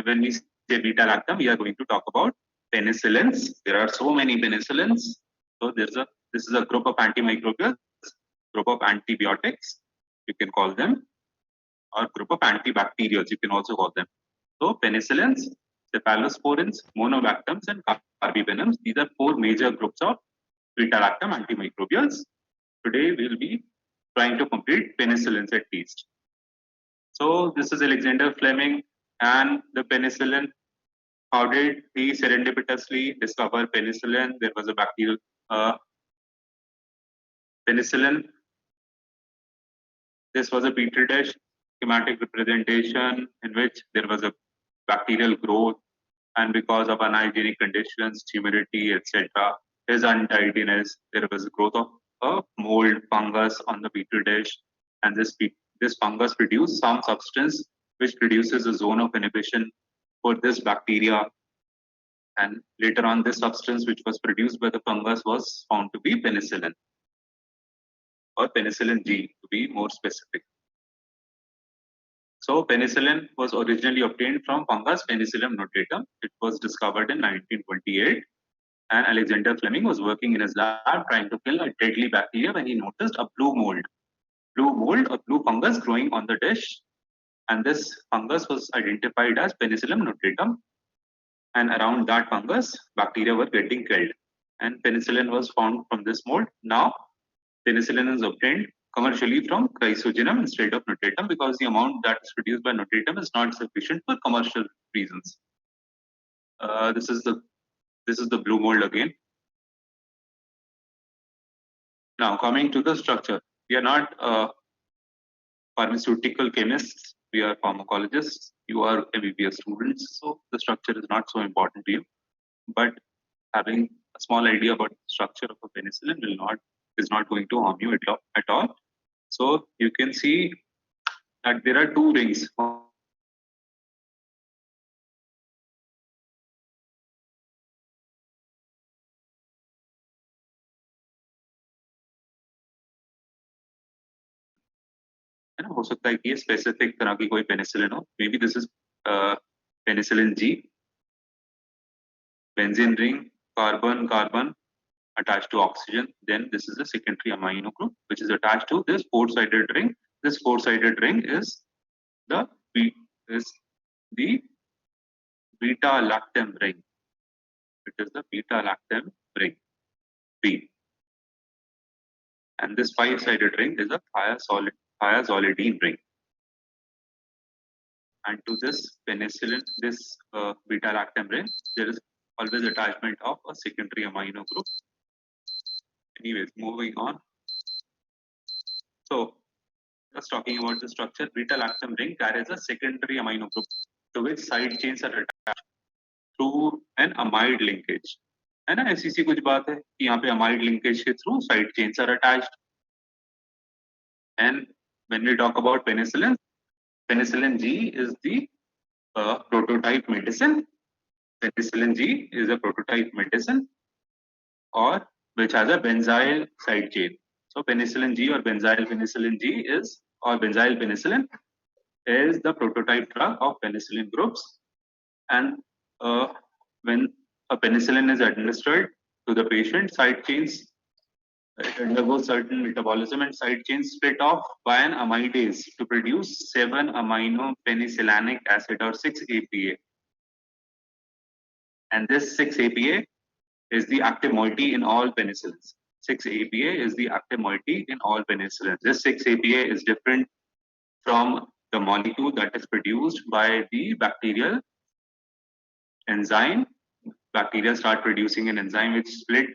When we say beta lactam, we are going to talk about penicillins. There are so many penicillins. So this is a group of antimicrobials, group of antibiotics, you can call them, or group of antibacterials, you can also call them. So penicillins, cephalosporins, monolactams, and carbivenoms. These are four major groups of beta-lactam antimicrobials. Today we will be trying to complete penicillins at least. So this is Alexander Fleming and the penicillin. How did he serendipitously discover penicillin? There was a bacterial penicillin. This was a petri dish schematic representation in which there was a bacterial growth, and because of unhygienic conditions, humidity, etc., his untidiness, there was a growth of a mold fungus on the petri dish, and this fungus produced some substance which produces a zone of inhibition for this bacteria. And later on, this substance which was produced by the fungus was found to be penicillin, or penicillin G to be more specific. So penicillin was originally obtained from fungus Penicillium notatum. It was discovered in 1928, and Alexander Fleming was working in his lab trying to kill a deadly bacteria when he noticed a blue mold, or blue fungus growing on the dish, and this fungus was identified as Penicillium notatum. And around that fungus, bacteria were getting killed, and penicillin was found from this mold. Now, penicillin is obtained commercially from Chrysogenum instead of notatum because the amount that is produced by notatum is not sufficient for commercial reasons. This is the blue mold again. Now coming to the structure, we are not pharmaceutical chemists, we are pharmacologists. You are MBBS students, so the structure is not so important to you. But having a small idea about the structure of a penicillin is not going to harm you at all. So you can see that there are two rings. हो सकता है कि ये specific तरह की कोई penicillin हो. Maybe this is penicillin G. Benzene ring, carbon attached to oxygen. Then this is a secondary amino group which is attached to this four-sided ring. This four-sided ring is the beta-lactam ring. It is the beta-lactam ring B. And this five-sided ring is a thiazolidine ring. And to this penicillin, this beta-lactam ring, there is always attachment of a secondary amino group. Anyways, moving on. So, just talking about the structure, beta-lactam ring carries a secondary amino group to which side chains are attached through an amide linkage. है ना, ऐसी सी कुछ बात है कि यहाँ पे amide linkage के through side chains are attached. And when we talk about penicillin, penicillin G is the prototype medicine. Penicillin G is a prototype medicine, or which has a benzyl side chain. So penicillin G or benzyl penicillin G is, or benzyl penicillin is the prototype drug of penicillin groups. And when a penicillin is administered to the patient, side chains, it undergoes certain metabolism and side chains split off by an amidase to produce 7-amino penicillinic acid, or 6-APA. And this 6-APA is the active moiety in all penicillins. 6-APA is the active moiety in all penicillins. This 6-APA is different from the molecule that is produced by the bacterial enzyme. Bacteria start producing an enzyme which split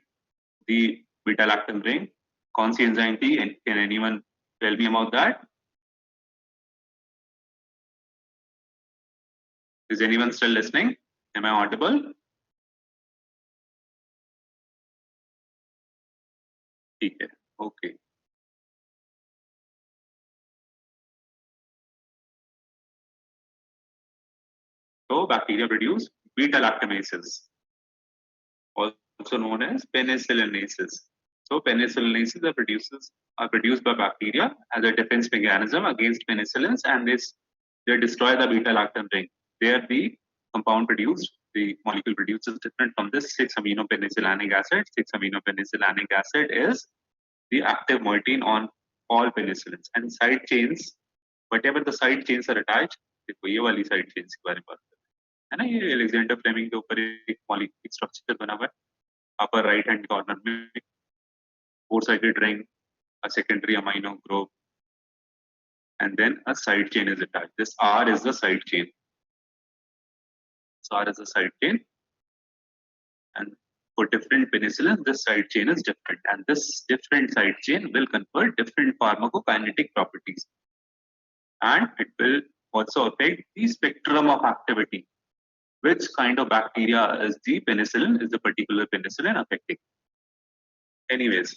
the beta-lactam ring. कौन सी enzyme थी? Can anyone tell me about that? Is anyone still listening? Am I audible? ठीक है, okay. So bacteria produce beta-lactamases, also known as penicillinases. So penicillinases are produced by bacteria as a defense mechanism against penicillins, and they destroy the beta-lactam ring. there the compound produced, the molecule produced is different from this 6-aminopenicillanic acid. 6-aminopenicillanic acid is the active moiety on all penicillins, and side chains, whatever the side chains are attached, देखो ये वाली side chains के बारे में बात है ना, ये अलेक्जेंडर फ्लेमिंग के ऊपर एक मॉलिक्यूल स्ट्रक्चर बना हुआ है अपर राइट हैंड कॉर्नर में, four-sided ring, a secondary amino group, and then a side chain is attached. This R is the side chain. So R is the side chain, and for different penicillins, this side chain is different, and this different side chain will confer different pharmacokinetic properties, and it will also affect the spectrum of activity. Which kind of bacteria is the penicillin, is the particular penicillin affecting? Anyways,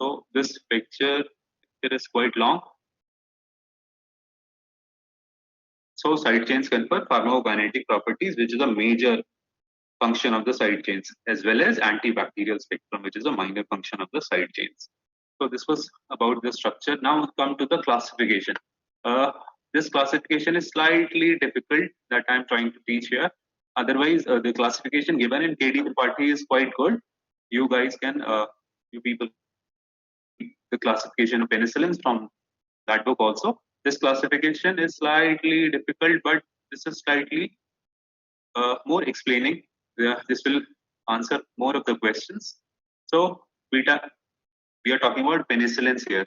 so this picture is quite long. So side chains confer pharmacokinetic properties, which is a major function of the side chains, as well as antibacterial spectrum, which is a minor function of the side chains. So this was about the structure. Now we come to the classification. This classification is slightly difficult that I'm trying to teach here. Otherwise, the classification given in KD Tripathi is quite good. You guys can, you people, the classification of penicillins from that book also. This classification is slightly difficult, but this is slightly more explaining. This will answer more of the questions. So beta, we are talking about penicillins here.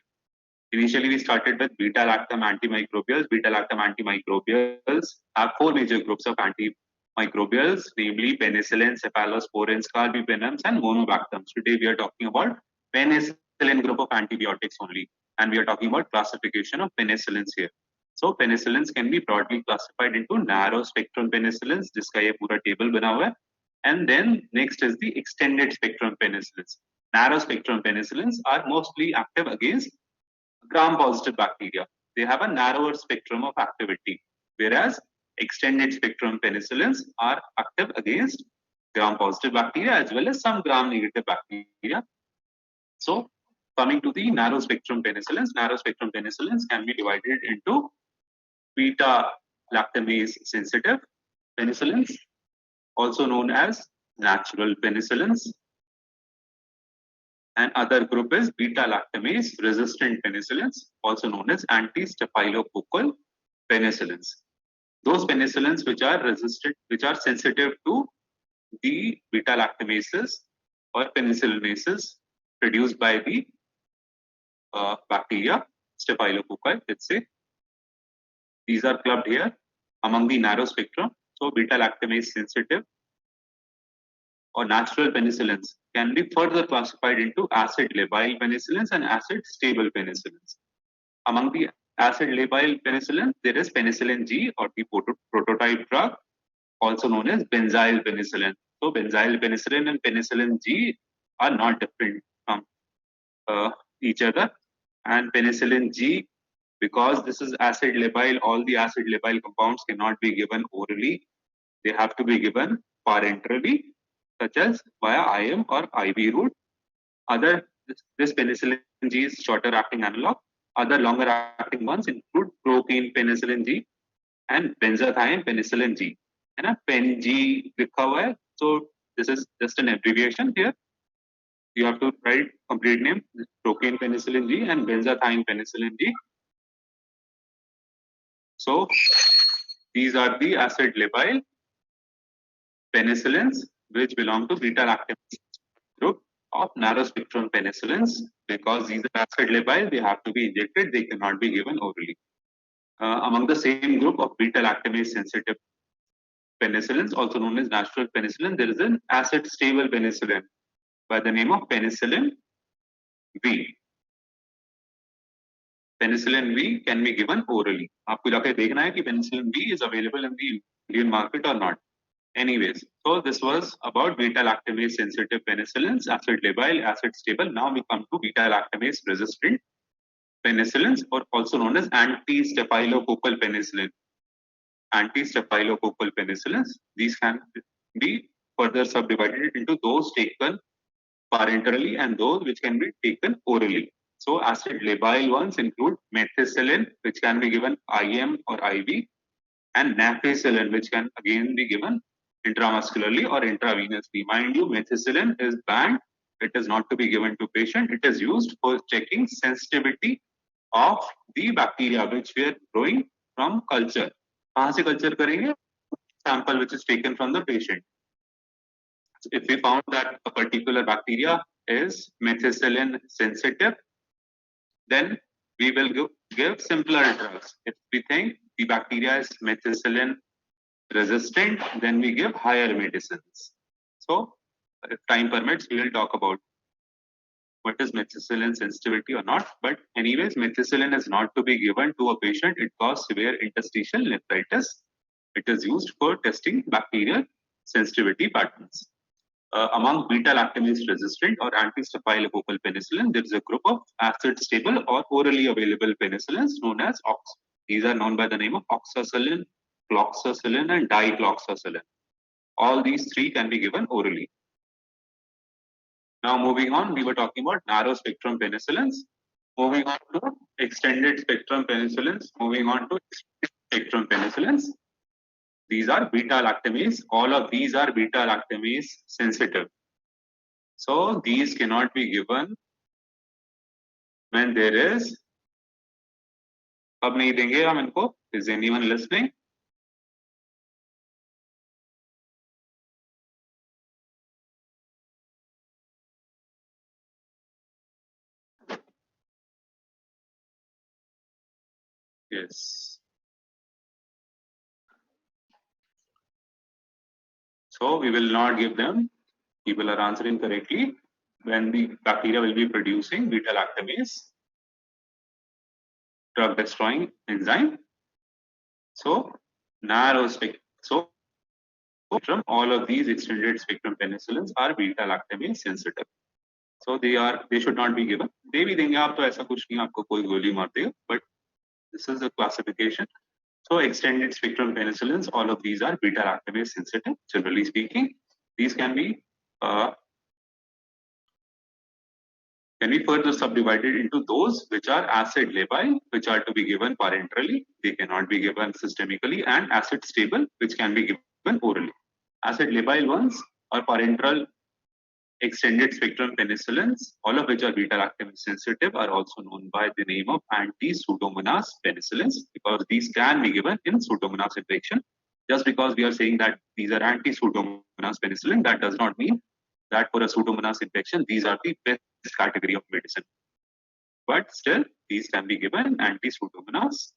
Initially, we started with beta-lactam antimicrobials. Beta-lactam antimicrobials have four major groups of antimicrobials, namely penicillin, cephalosporins, carbapenems, and monobactams. Today, we are talking about penicillin group of antibiotics only, and we are talking about classification of penicillins here. So penicillins can be broadly classified into narrow spectrum penicillins, जिसका ये पूरा table बना हुआ है, and then next is the extended spectrum penicillins. Narrow spectrum penicillins are mostly active against gram-positive bacteria. They have a narrower spectrum of activity, whereas extended spectrum penicillins are active against gram-positive bacteria as well as some gram-negative bacteria. So coming to the narrow spectrum penicillins can be divided into beta-lactamase sensitive penicillins, also known as natural penicillins, and other group is beta-lactamase resistant penicillins, also known as anti-staphylococcal penicillins. Those penicillins which are resistant, which are sensitive to the beta-lactamases or penicillinases produced by the bacteria, staphylococci, let's say. These are clubbed here among the narrow spectrum. So beta-lactamase sensitive or natural penicillins can be further classified into acid-labile penicillins and acid-stable penicillins. Among the acid-labile penicillins, there is penicillin G, or the prototype drug, also known as benzyl penicillin. So benzyl penicillin and penicillin G are not different from each other. And penicillin G, because this is acid-labile, all the acid-labile compounds cannot be given orally. They have to be given parenterally, such as via IM or IV route. This penicillin G is shorter acting analog. Other longer acting ones include procaine penicillin G and benzathine penicillin G. And pen G लिखा हुआ है. So this is just an abbreviation here. You have to write complete name: procaine penicillin G and benzathine penicillin G. So these are the acid-labile penicillins which belong to beta-lactamase group of narrow spectrum penicillins. Because these are acid-labile, they have to be injected, they cannot be given orally. Among the same group of beta-lactamase sensitive penicillins, also known as natural penicillin, there is an acid-stable penicillin by the name of penicillin V. Penicillin V can be given orally. आपको जाके देखना है कि penicillin V is available in the Indian market or not. Anyways, so this was about beta-lactamase sensitive penicillins, acid-labile, acid-stable. Now we come to beta-lactamase resistant penicillins, or also known as anti-staphylococcal penicillin. Anti-staphylococcal penicillins, these can be further subdivided into those taken parenterally and those which can be taken orally. So acid-labile ones include methicillin, which can be given IM or IV, and Naficillin, which can again be given intramuscularly or intravenously. Mind you, methicillin is banned. It is not to be given to patient. It is used for checking sensitivity of the bacteria which we are growing from culture. कहाँ से culture करेंगे? Sample which is taken from the patient. So if we found that a particular bacteria is methicillin sensitive, then we will give simpler drugs. If we think the bacteria is methicillin resistant, then we give higher medicines. So if time permits, we will talk about what is methicillin sensitivity or not. But anyways, methicillin is not to be given to a patient. It causes severe interstitial nephritis. It is used for testing bacterial sensitivity patterns. Among beta-lactamase resistant or anti-staphylococcal penicillin, there is a group of acid-stable or orally available penicillins known as OX. These are known by the name of oxacillin, cloxacillin, and dicloxacillin. All these three can be given orally. Now moving on, we were talking about narrow spectrum penicillins. Moving on to extended spectrum penicillins. Moving on to spectrum penicillins. These are beta-lactamase. All of these are beta-lactamase sensitive. So these cannot be given when there is. अब नहीं देंगे हम इनको. Is anyone listening? Yes. So we will not give them. People are answering correctly. When the bacteria will be producing beta-lactamase, drug destroying enzyme. So narrow spectrum. So from all of these extended spectrum penicillins are beta-lactamase sensitive. So they should not be given. दे भी देंगे आप तो ऐसा कुछ नहीं आपको कोई गोली मार देगा. But this is the classification. So extended spectrum penicillins, all of these are beta-lactamase sensitive. Generally speaking, these can be further subdivided into those which are acid labile, which are to be given parenterally. They cannot be given systemically, and acid stable, which can be given orally. Acid labile ones or parenteral extended spectrum penicillins, all of which are beta-lactamase sensitive, are also known by the name of anti-Pseudomonas penicillins, because these can be given in Pseudomonas infection. Just because we are saying that these are anti-Pseudomonas penicillin, that does not mean that for a Pseudomonas infection, these are the best category of medicine. But still, these can be given anti-Pseudomonas.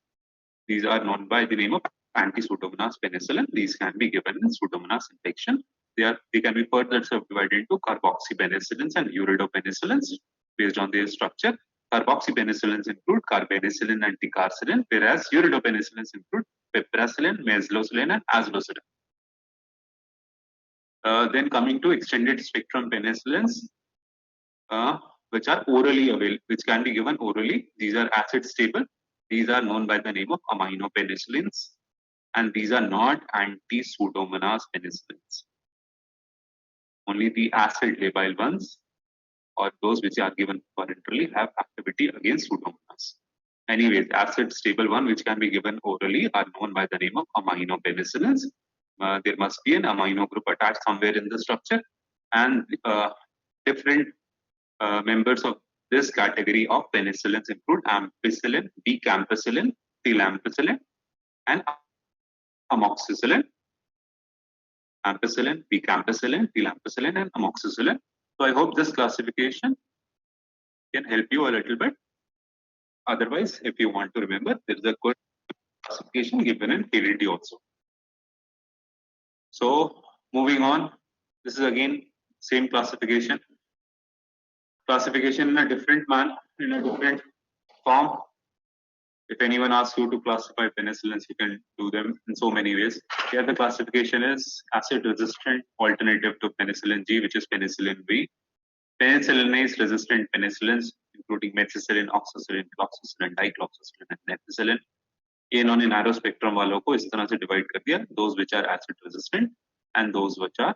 These are known by the name of anti-Pseudomonas penicillin. These can be given in Pseudomonas infection. They can be further subdivided into carboxypenicillins and uridopenicillins based on their structure. Carboxypenicillins include carbenicillin and ticarcillin, whereas uridopenicillins include piperacillin, meslocillin, and azlocillin. Then coming to extended spectrum penicillins, which are orally available, which can be given orally. These are acid stable. These are known by the name of aminopenicillins, and these are not anti-Pseudomonas penicillins. Only the acid labile ones, or those which are given parenterally, have activity against Pseudomonas. Anyways, acid stable one which can be given orally are known by the name of aminopenicillins. There must be an amino group attached somewhere in the structure, and different members of this category of penicillins include ampicillin, decampicillin, tilampicillin, and amoxicillin. Ampicillin, decampicillin, tilampicillin, and amoxicillin. So I hope this classification can help you a little bit. Otherwise, if you want to remember, there is a good classification given in KDT also. So moving on, this is again same classification. Classification in a different manner, in a different form. If anyone asks you to classify penicillins, you can do them in so many ways. Here the classification is acid-resistant alternative to penicillin G, which is penicillin V. Penicillinase resistant penicillins, including methicillin, oxacillin, cloxacillin, dicloxacillin, and nephicillin. ये इन्होंने narrow spectrum वालों को इस तरह से divide कर दिया, those which are acid resistant and those which are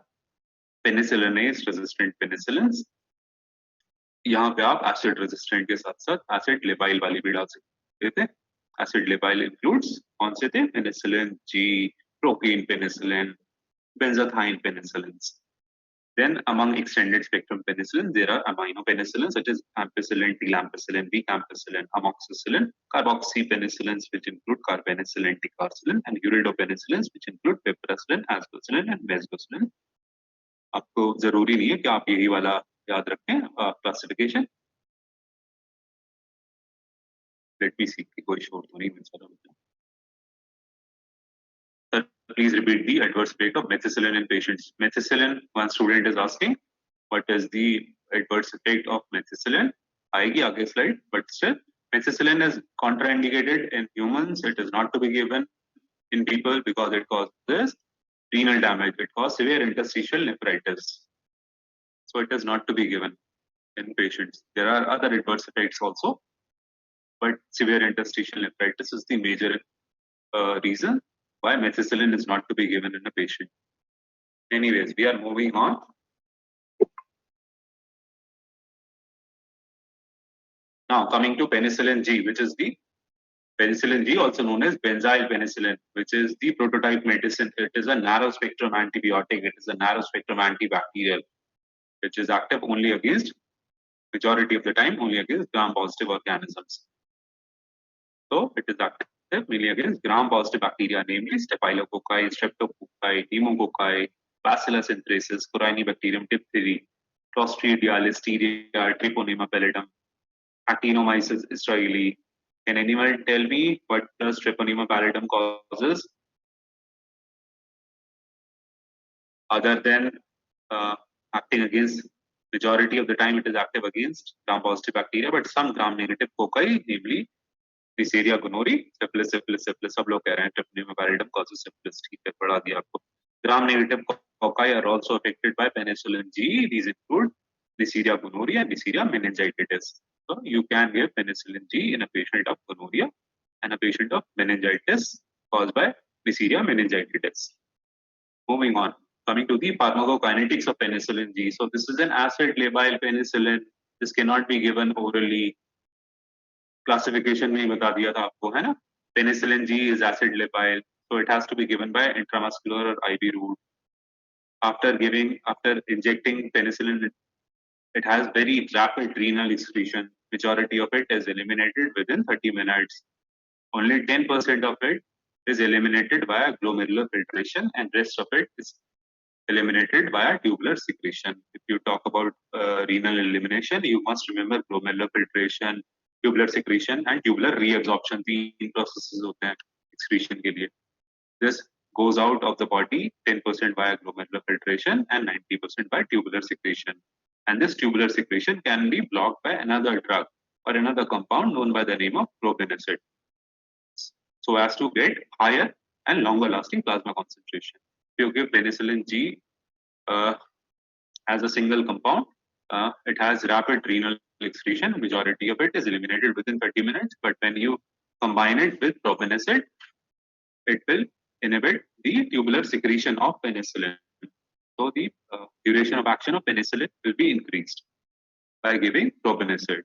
penicillinase resistant penicillins. यहाँ पे आप acid resistant के साथ साथ acid labile वाली भी डाल सकते थे. acid labile includes कौन से थे? Penicillin G, procaine penicillin, benzathine penicillins. Then among extended spectrum penicillins, there are amino penicillins such as ampicillin, T-ampicillin, V-ampicillin, amoxicillin, carboxypenicillins which include carbenicillin, ticarcillin, and uridopenicillins which include piperacillin, aspergillin, and mesgocillin. आपको जरूरी नहीं है कि आप यही वाला याद रखें क्लासिफिकेशन. Let me see कि कोई शोर तो नहीं मिल रहा. Sir, please repeat the adverse effect of methicillin in patients. Methicillin, one student is asking, what is the adverse effect of methicillin? आएगी आगे slide, but still, methicillin is contraindicated in humans. It is not to be given in people because it causes renal damage. It causes severe interstitial nephritis. So it is not to be given in patients. There are other adverse effects also, but severe interstitial nephritis is the major reason why methicillin is not to be given in a patient. Anyways, we are moving on. Now coming to penicillin G, which is the penicillin G, also known as benzyl penicillin, which is the prototype medicine. It is a narrow spectrum antibiotic. It is a narrow spectrum antibacterial, which is active only against, majority of the time, only against gram-positive organisms. So it is active mainly against gram-positive bacteria, namely Staphylococci, Streptococci, Pneumococci, Bacillus anthracis, Corynebacterium diphtheria, Clostridia, Listeria, Treponema pallidum, Actinomyces israeli. Can anyone tell me what does Treponema pallidum causes? Other than acting against, majority of the time it is active against gram-positive bacteria, but some gram-negative cocci, namely Neisseria gonorrhoeae, syphilis, सब लोग कह रहे हैं Treponema pallidum causes syphilis. ठीक है, पढ़ा दिया आपको. Gram-negative cocci are also affected by penicillin G. These include Neisseria gonorrhoeae and Neisseria meningitidis. So you can give penicillin G in a patient of gonorrhea and a patient of meningitis caused by Neisseria meningitidis. Moving on, coming to the pharmacokinetics of penicillin G. So this is an acid labile penicillin. This cannot be given orally. Classification में बता दिया था आपको, है ना? Penicillin G is acid labile, so it has to be given by intramuscular or IV route. After injecting penicillin, it has very rapid renal excretion. Majority of it is eliminated within 30 minutes. Only 10% of it is eliminated via glomerular filtration, and rest of it is eliminated via tubular secretion. If you talk about renal elimination, you must remember glomerular filtration, tubular secretion, and tubular reabsorption. तीन processes होते हैं excretion के लिए. This goes out of the body 10% via glomerular filtration and 90% by tubular secretion. And this tubular secretion can be blocked by another drug or another compound known by the name of probenecid, so as to get higher and longer lasting plasma concentration. If you give penicillin G as a single compound, it has rapid renal excretion. Majority of it is eliminated within 30 minutes. But when you combine it with probenecid, it will inhibit the tubular secretion of penicillin. So the duration of action of penicillin will be increased by giving probenecid.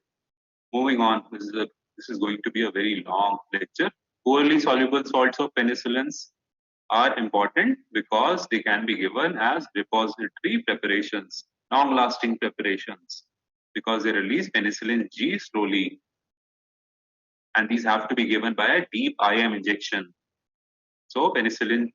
Moving on, this is going to be a very long lecture. Poorly soluble salts of penicillins are important because they can be given as repository preparations, long-lasting preparations, because they release penicillin G slowly. And these have to be given by a deep IM injection. So penicillin,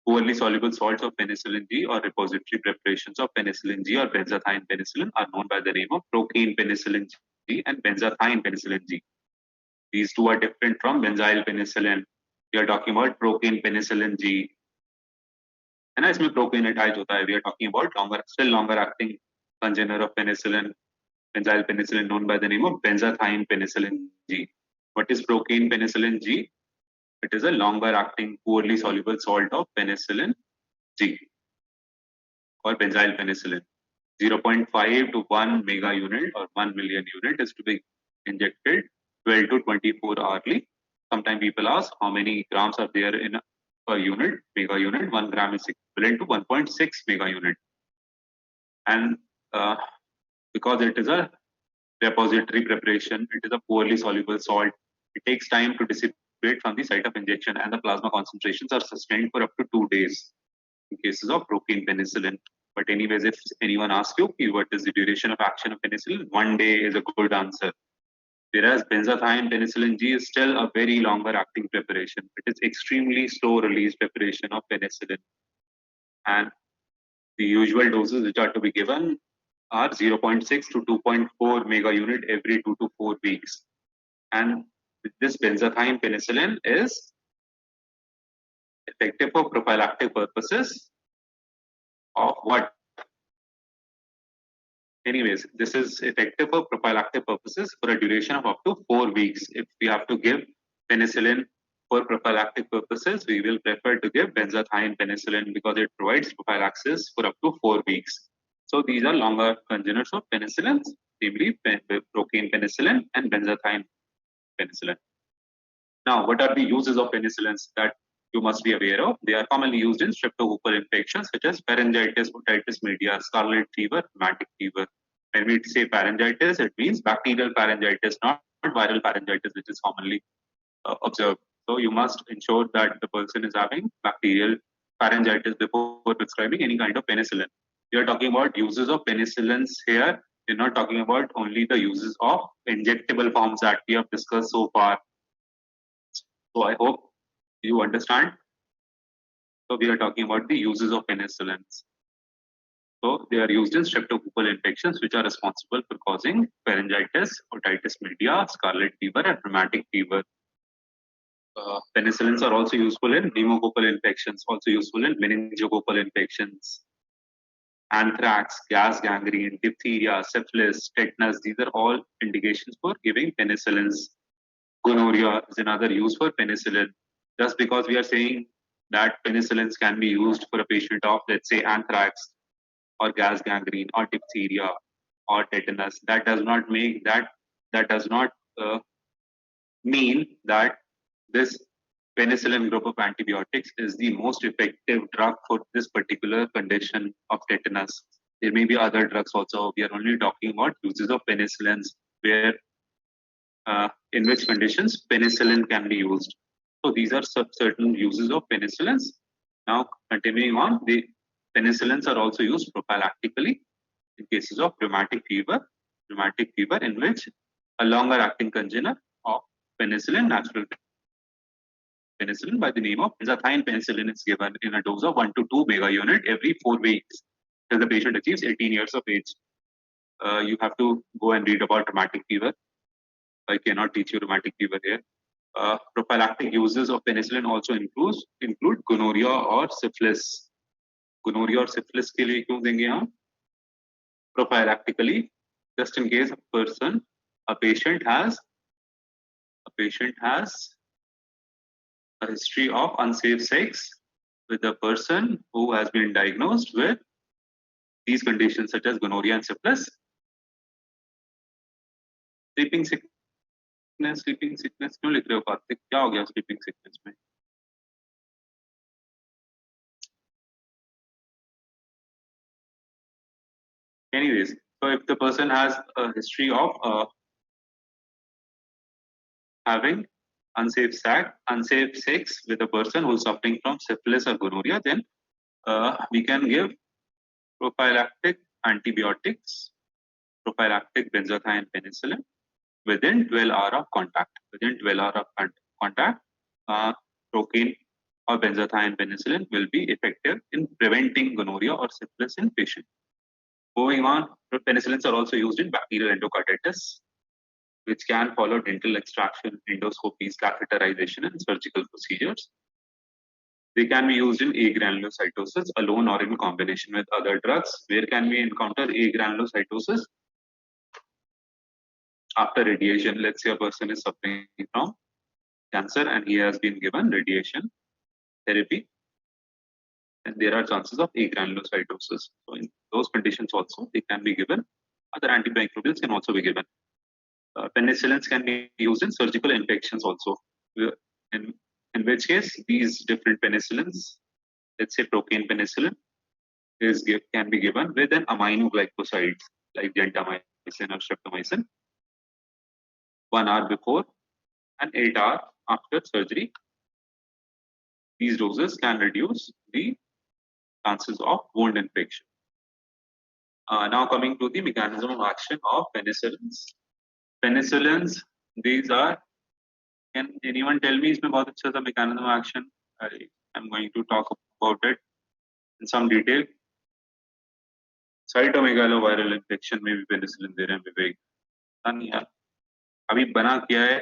poorly soluble salts of penicillin G or repository preparations of penicillin G or benzathine penicillin are known by the name of procaine penicillin G and benzathine penicillin G. These two are different from benzyl penicillin. We are talking about procaine penicillin G. And as में procaine attached होता है, we are talking about still longer acting congener of penicillin, benzyl penicillin, known by the name of benzathine penicillin G. What is procaine penicillin G? It is a longer acting, poorly soluble salt of penicillin G or benzyl penicillin. 0.5 to 1 mega unit or 1 million unit is to be injected 12 to 24 hourly. Sometimes people ask how many grams are there in a unit, mega unit. 1 gram is equivalent to 1.6 mega unit. And because it is a repository preparation, it is a poorly soluble salt. It takes time to dissipate from the site of injection, and the plasma concentrations are sustained for up to 2 days in cases of procaine penicillin. But anyways, if anyone asks you, what is the duration of action of penicillin, 1 day is a good answer. Whereas benzathine penicillin G is still a very longer acting preparation. It is extremely slow release preparation of penicillin. And the usual doses which are to be given are 0.6 to 2.4 mega unit every 2 to 4 weeks. And this benzathine penicillin is effective for prophylactic purposes of what? Anyways, this is effective for prophylactic purposes for a duration of up to 4 weeks. If we have to give penicillin for prophylactic purposes, we will prefer to give benzathine penicillin because it provides prophylaxis for up to 4 weeks. So these are longer congeners of penicillins, namely procaine penicillin and benzathine penicillin. Now, what are the uses of penicillins that you must be aware of? They are commonly used in streptococcal infections such as pharyngitis, otitis media, scarlet fever, rheumatic fever. When we say pharyngitis, it means bacterial pharyngitis, not viral pharyngitis, which is commonly observed. So you must ensure that the person is having bacterial pharyngitis before prescribing any kind of penicillin. We are talking about uses of penicillins here. We're not talking about only the uses of injectable forms that we have discussed so far. So I hope you understand. So we are talking about the uses of penicillins. So they are used in streptococcal infections, which are responsible for causing pharyngitis, otitis media, scarlet fever, and rheumatic fever. Penicillins are also useful in pneumococcal infections, also useful in meningococcal infections, anthrax, gas gangrene, diphtheria, syphilis, tetanus. These are all indications for giving penicillins. Gonorrhea is another use for penicillin. Just because we are saying that penicillins can be used for a patient of, let's say, anthrax or gas gangrene or diphtheria or tetanus, that does not make that does not mean that this penicillin group of antibiotics is the most effective drug for this particular condition of tetanus. There may be other drugs also. We are only talking about uses of penicillins, where in which conditions penicillin can be used. So these are certain uses of penicillins. Now, continuing on, the penicillins are also used prophylactically in cases of rheumatic fever in which a longer acting congener of penicillin, natural penicillin by the name of benzathine penicillin is given in a dose of 1 to 2 mega unit every 4 weeks till the patient achieves 18 years of age. You have to go and read about rheumatic fever. I cannot teach you rheumatic fever here. Prophylactic uses of penicillin also include gonorrhea or syphilis. Gonorrhea or syphilis के लिए क्यों देंगे हम? Prophylactically, just in case a patient has a history of unsafe sex with a person who has been diagnosed with these conditions such as gonorrhea and syphilis. Sleeping sickness क्यों लिख रहे हो कार्तिक? क्या हो गया sleeping sickness में? Anyways, so if the person has a history of having unsafe sex with a person who is suffering from syphilis or gonorrhea, then we can give prophylactic antibiotics, prophylactic benzathine penicillin within 12 hours of contact. Within 12 hours of contact, procaine or benzathine penicillin will be effective in preventing gonorrhea or syphilis in patients. Moving on, penicillins are also used in bacterial endocarditis, which can follow dental extraction, endoscopies, catheterization, and surgical procedures. They can be used in agranulocytosis alone or in combination with other drugs. Where can we encounter agranulocytosis? After radiation. Let's say a person is suffering from cancer and he has been given radiation therapy, and there are chances of agranulocytosis. So in those conditions also, they can be given. Other antimicrobials can also be given. Penicillins can be used in surgical infections also, in which case these different penicillins, let's say procaine penicillin, can be given with an aminoglycoside like gentamicin or streptomycin 1 hour before and 8 hours after surgery. These doses can reduce the chances of wound infection. Now coming to the mechanism of action of penicillins. Penicillins, these are, can anyone tell me इसमें बहुत अच्छा सा mechanism of action? I'm going to talk about it in some detail. Cytomegaloviral infection में भी penicillin दे रहे हैं विवेक, नहीं यार अभी बना किया है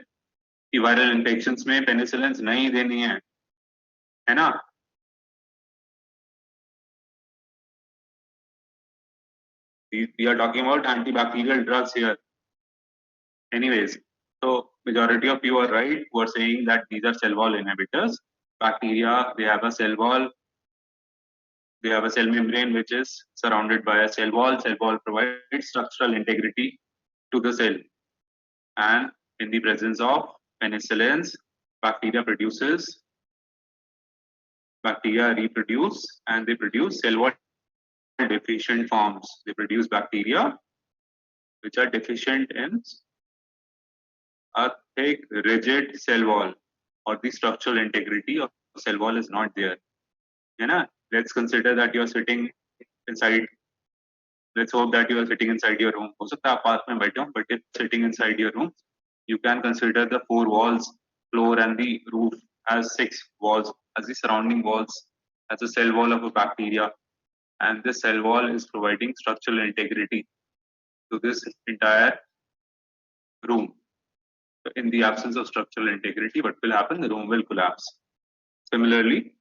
कि वायरल इन्फेक्शंस में पेनिसिलिन नहीं देनी है ना? We are talking about antibacterial drugs here. Anyways, so majority of you are right who are saying that these are cell wall inhibitors. Bacteria, they have a cell wall. They have a cell membrane which is surrounded by a cell wall. Cell wall provides structural integrity to the cell. And in the presence of penicillins, bacteria reproduce and they produce cell wall deficient forms. They produce bacteria which are deficient in a thick, rigid cell wall, or the structural integrity of the cell wall is not there. You know, let's consider that you are sitting inside. Let's hope that you are sitting inside your room. हो सकता है आप पास में बैठे हो, but if sitting inside your room, you can consider the 4 walls, floor, and the roof as 6 walls, as the surrounding walls, as a cell wall of a bacteria, and this cell wall is providing structural integrity to this entire room. So in the absence of structural integrity, what will happen? The room will collapse. Similarly,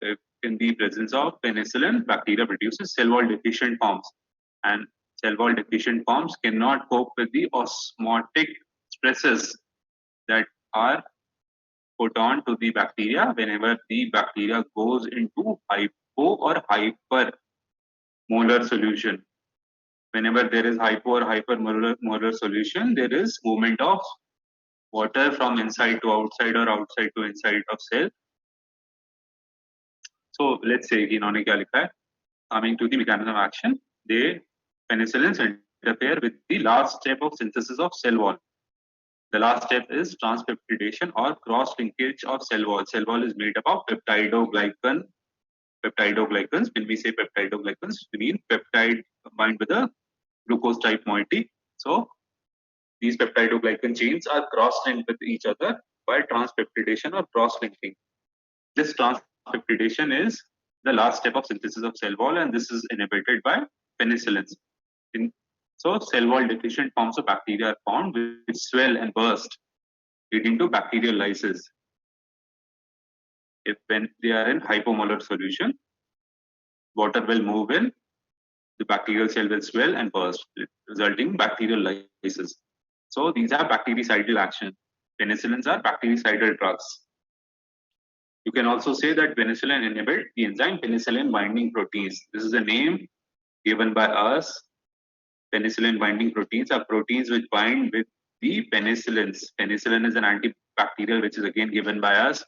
if in the presence of penicillin, bacteria produces cell wall deficient forms, and cell wall deficient forms cannot cope with the osmotic stresses that are put on to the bacteria whenever the bacteria goes into hypo or hyper molar solution. Whenever there is hypo or hypermolar solution, there is movement of water from inside to outside or outside to inside of cell. So let's say इन्होंने क्या लिखा है? Coming to the mechanism of action, penicillins interfere with the last step of synthesis of cell wall. The last step is transpeptidation or cross linkage of cell wall. Cell wall is made up of peptidoglycans. When we say peptidoglycans, we mean peptide combined with a glucose type moiety. So these peptidoglycan chains are cross-linked with each other by transpeptidation or cross-linking. This transpeptidation is the last step of synthesis of cell wall, and this is inhibited by penicillins. So cell wall deficient forms of bacteria are formed which swell and burst, leading to bacterial lysis. When they are in hypomolar solution, water will move in, the bacterial cell will swell and burst, resulting in bacterial lysis. So these are bactericidal action. Penicillins are bactericidal drugs. You can also say that penicillin inhibit the enzyme penicillin binding proteins. This is a name given by us. Penicillin binding proteins are proteins which bind with the penicillins. Penicillin is an antibacterial which is again given by us,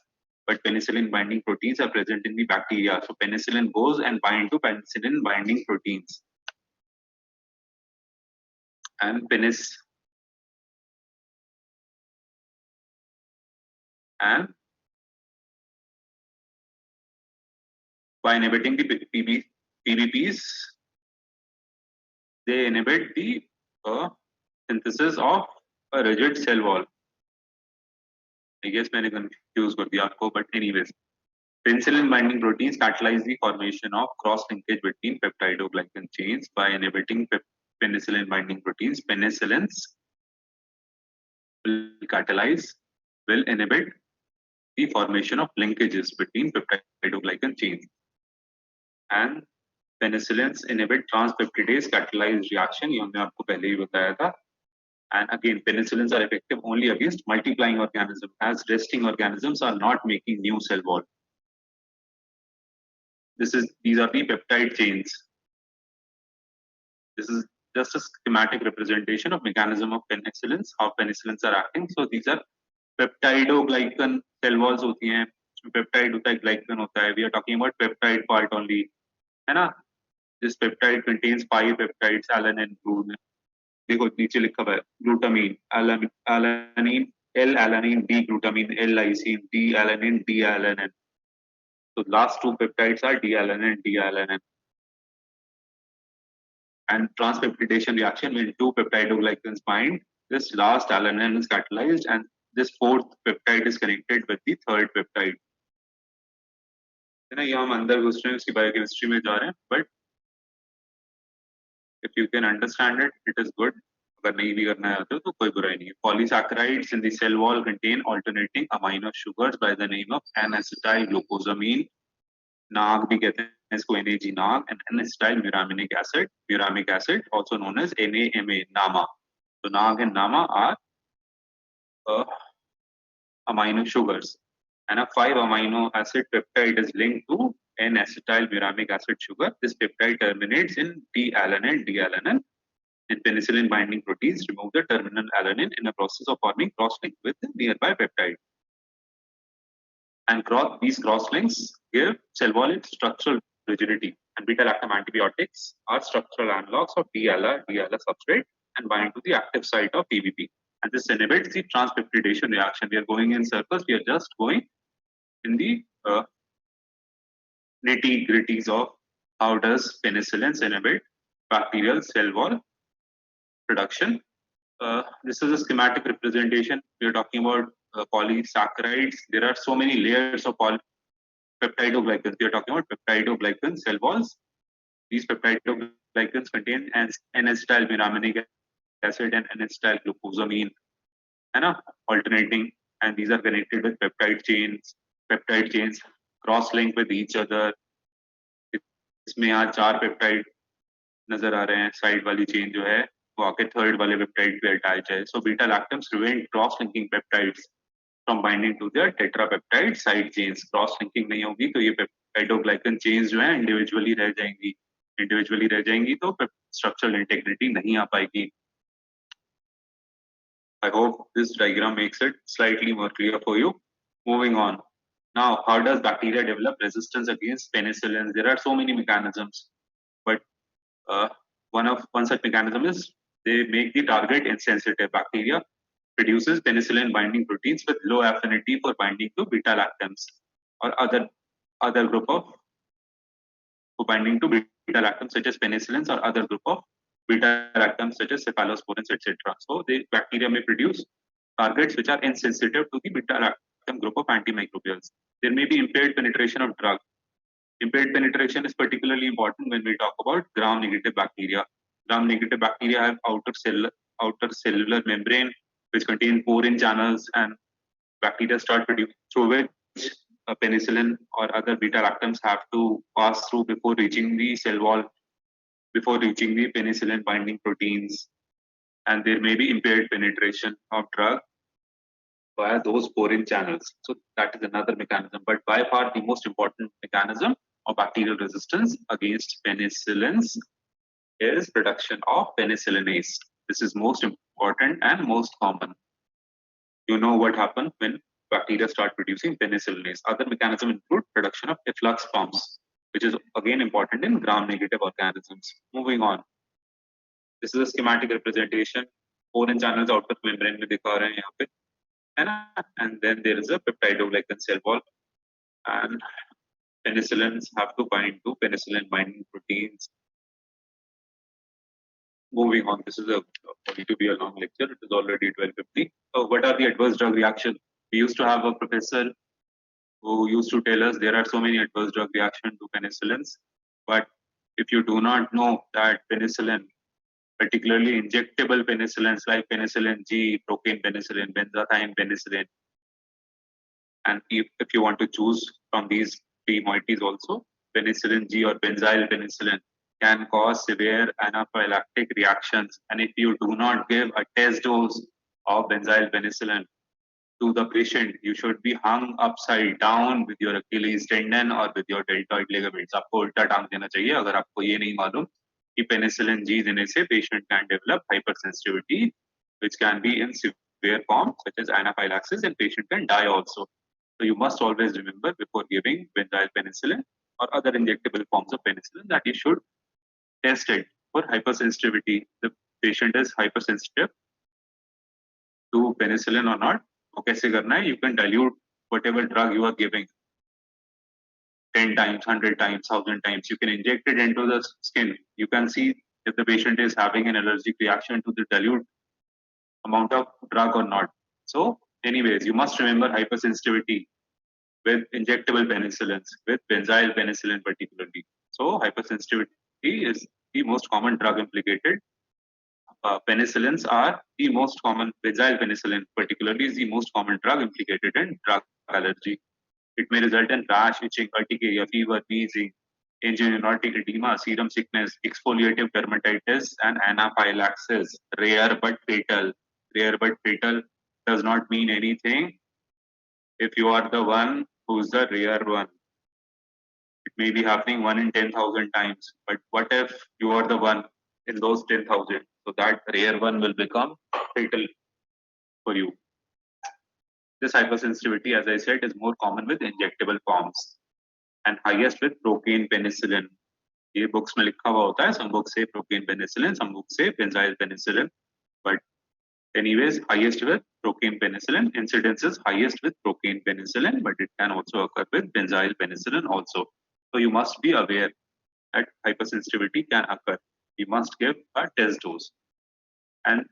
but penicillin binding proteins are present in the bacteria. So penicillin goes and bind to penicillin binding proteins. And by inhibiting the PBPs, they inhibit the synthesis of a rigid cell wall. I guess मैंने confuse कर दिया आपको, but anyways, penicillin binding proteins catalyze the formation of cross linkage between peptidoglycan chains by inhibiting penicillin binding proteins. Penicillins will inhibit the formation of linkages between peptidoglycan chains, and penicillins inhibit transpeptidase catalyzed reaction. ये हमने आपको पहले ही बताया था. And again, penicillins are effective only against multiplying organisms, as resting organisms are not making new cell wall. These are the peptide chains. This is just a schematic representation of mechanism of penicillins, how penicillins are acting. So these are peptidoglycan cell walls होती हैं. Peptide होता है, glycan होता है. We are talking about peptide part only, है ना? This peptide contains 5 peptides, alanine, glutamine. देखो नीचे लिखा हुआ है glutamine, alanine, L-alanine, D-glutamine, L-lysine, D-alanine, D-alanine. So last two peptides are D-alanine, D-alanine. And transpeptidation reaction, when two peptidoglycans bind, this last alanine is catalyzed and this fourth peptide is connected with the third peptide. है ना, ये हम अंदर घुस रहे हैं उसकी biochemistry में जा रहे हैं, but if you can understand it, it is good. अगर नहीं भी करना है तो कोई बुराई नहीं है. Polysaccharides in the cell wall contain alternating amino sugars by the name of N-acetylglucosamine. नाग भी कहते हैं इसको, NAG Nag, and N-acetylmuramic acid, also known as NAMA, NAMA. So NAG and NAMA are amino sugars, and a 5-amino acid peptide is linked to N-acetylmuramic acid sugar. This peptide terminates in D-alanine, D-alanine. And penicillin binding proteins remove the terminal alanine in a process of forming cross-link with the nearby peptide. And these cross-links give cell wall its structural rigidity. And beta-lactam antibiotics are structural analogs of D-ALA substrate and bind to the active site of PBP. And this inhibits the transpeptidation reaction. We are going in circles. We are just going in the nitty-gritties of how does penicillin inhibit bacterial cell wall production. This is a schematic representation. We are talking about polysaccharides. There are so many layers of peptidoglycans. We are talking about peptidoglycan cell walls. These peptidoglycans contain N-acetylmuramic acid and N-acetylglucosamine, alternating, and these are connected with peptide chains cross-link with each other. इसमें यहाँ 4 peptide नजर आ रहे हैं. Side वाली chain जो है वो आके थर्ड वाले पेप्टाइड पे अटैच है. So beta lactams prevent cross-linking peptides from binding to their tetrapeptide side chains. Cross-linking नहीं होगी तो ये peptidoglycan chains जो है individually रह जाएंगी तो structural integrity नहीं आ पाएगी. I hope this diagram makes it slightly more clear for you. Moving on. Now, how does bacteria develop resistance against penicillin? There are so many mechanisms, but one such mechanism is they make the target insensitive. Bacteria produces penicillin binding proteins with low affinity for binding to beta lactams or other group of binding to beta lactams such as penicillins or other group of beta lactams such as cephalosporins, etc. So the bacteria may produce targets which are insensitive to the beta lactam group of antimicrobials. There may be impaired penetration of drug. Impaired penetration is particularly important when we talk about gram-negative bacteria. Gram-negative bacteria have outer cellular membrane which contain porin channels, and bacteria start producing through which penicillin or other beta lactams have to pass through before reaching the cell wall, before reaching the penicillin binding proteins. And there may be impaired penetration of drug via those porin channels. So that is another mechanism. But by far the most important mechanism of bacterial resistance against penicillins is production of penicillinase. This is most important and most common. You know what happens when bacteria start producing penicillinase. Other mechanisms include production of efflux pumps, which is again important in gram-negative organisms. Moving on. This is a schematic representation. Porin channels outer membrane में दिखा रहे हैं यहाँ पे, है ना? And then there is a peptidoglycan cell wall, and penicillins have to bind to penicillin binding proteins. Moving on, this is going to be a long lecture. It is already 12:50. So what are the adverse drug reactions? We used to have a professor who used to tell us there are so many adverse drug reactions to penicillins, but if you do not know that penicillin, particularly injectable penicillins like penicillin G, procaine penicillin, benzathine penicillin, and if you want to choose from these three moieties also, penicillin G or benzyl penicillin can cause severe anaphylactic reactions. And if you do not give a test dose of benzyl penicillin to the patient, you should be hung upside down with your Achilles tendon or with your deltoid ligaments. आपको उल्टा टांग देना चाहिए अगर आपको ये नहीं मालूम कि penicillin G देने से patient can develop hypersensitivity, which can be in severe form such as anaphylaxis, and patient can die also. So you must always remember before giving benzyl penicillin or other injectable forms of penicillin that you should test it for hypersensitivity. The patient is hypersensitive to penicillin or not. वो कैसे करना है? You can dilute whatever drug you are giving 10 times, 100 times, 1000 times. You can inject it into the skin. You can see if the patient is having an allergic reaction to the dilute amount of drug or not. So, anyways, you must remember hypersensitivity with injectable penicillins, with benzyl penicillin particularly. So, hypersensitivity is the most common drug implicated. Penicillins are the most common, benzyl penicillin particularly is the most common drug implicated in drug allergy. It may result in rash, itching, urticaria, fever, wheezing, angioinotic edema, serum sickness, exfoliative dermatitis, and anaphylaxis. Rare but fatal. Rare but fatal does not mean anything if you are the one who's the rare one. It may be happening 1 in 10,000 times, but what if you are the one in those 10,000? So that rare one will become fatal for you. This hypersensitivity, as I said, is more common with injectable forms and highest with procaine penicillin. ये books में लिखा हुआ होता है, some books say procaine penicillin, some books say benzyl penicillin, but anyways, highest with procaine penicillin. Incidence is highest with procaine penicillin, but it can also occur with benzyl penicillin also. So you must be aware that hypersensitivity can occur. You must give a test dose. And